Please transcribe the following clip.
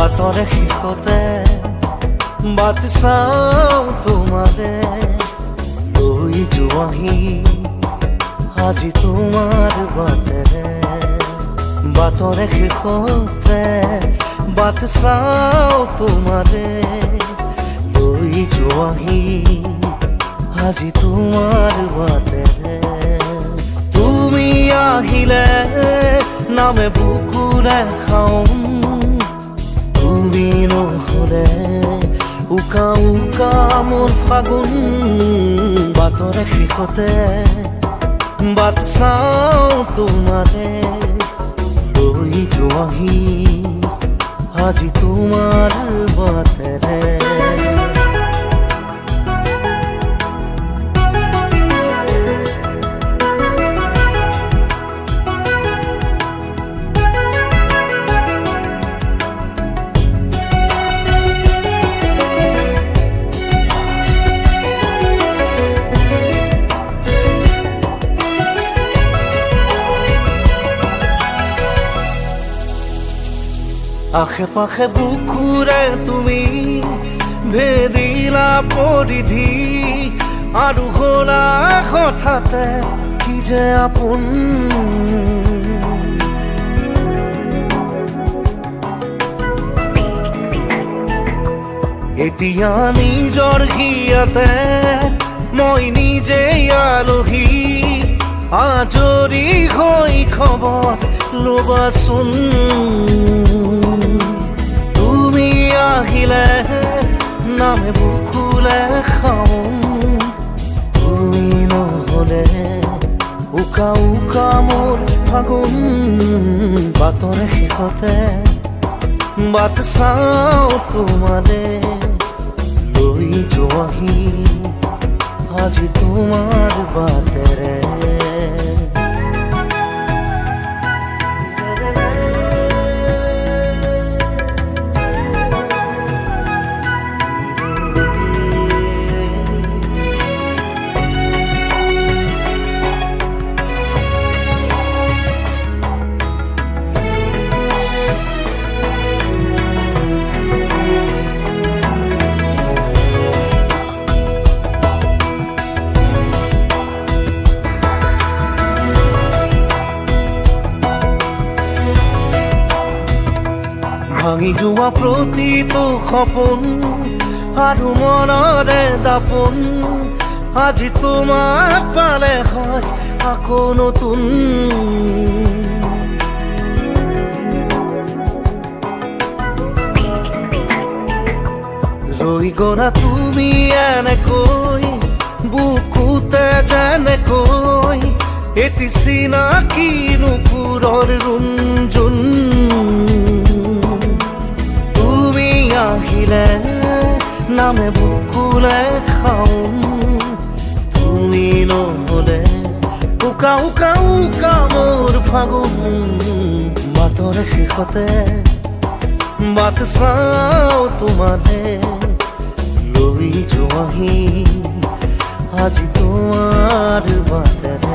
বাটৰে শেষতে বাট চাওঁ তোমাৰে লৈ যোৱাহি আজি তোমাৰ বাটেৰে বাটৰে শেষতে বাট চাওঁ তোমাৰে লৈ যোৱাহি আজি তোমাৰ বাটেৰে তুমি আহিলে নামে বুকুৰে খাওঁ তুমি নহ'লে উকা উকা মোৰ ফাগুন বাটৰে শেষতে বাট চাওঁ তোমাৰে লৈ যোৱাহি আজি তোমাৰ বাটেৰে আশে পাশে বুকুৰে তুমি ভেদিলা পৰিধি আৰু হ'লা হঠাতে কি যে আপোন এতিয়া নিজৰ হিয়াতে মই নিজে আলহী আজৰি হৈ খবৰ ল'বাচোন তুমি আহিলে নামে বুকুলে খাওঁ তুমি নহ'লে উকা উকা মোৰ ফাগুন বাটৰে শেষতে বাট চাওঁ তোমাৰে লৈ যোৱাহি আজি তোমাৰ বাটেৰে ভাঙি যোৱা প্ৰতিটো সপোন আৰু মনৰে দাপোন আজি তোমাক পালে হয় আকৌ নতুন ৰৈ গ'লা তুমি এনেকৈ বুকুতে যেনেকৈ এটি চিনাকি নুপুৰৰ ৰুণজুন আহিলে নামে বুকুলে খাওঁ তুমি নহ'লে উকা উকা উকা মোৰ ফাগুন বাটৰে শেষতে বাট চাওঁ তোমাৰে লৈ যোৱাহি আজি তোমাৰ বাটেৰে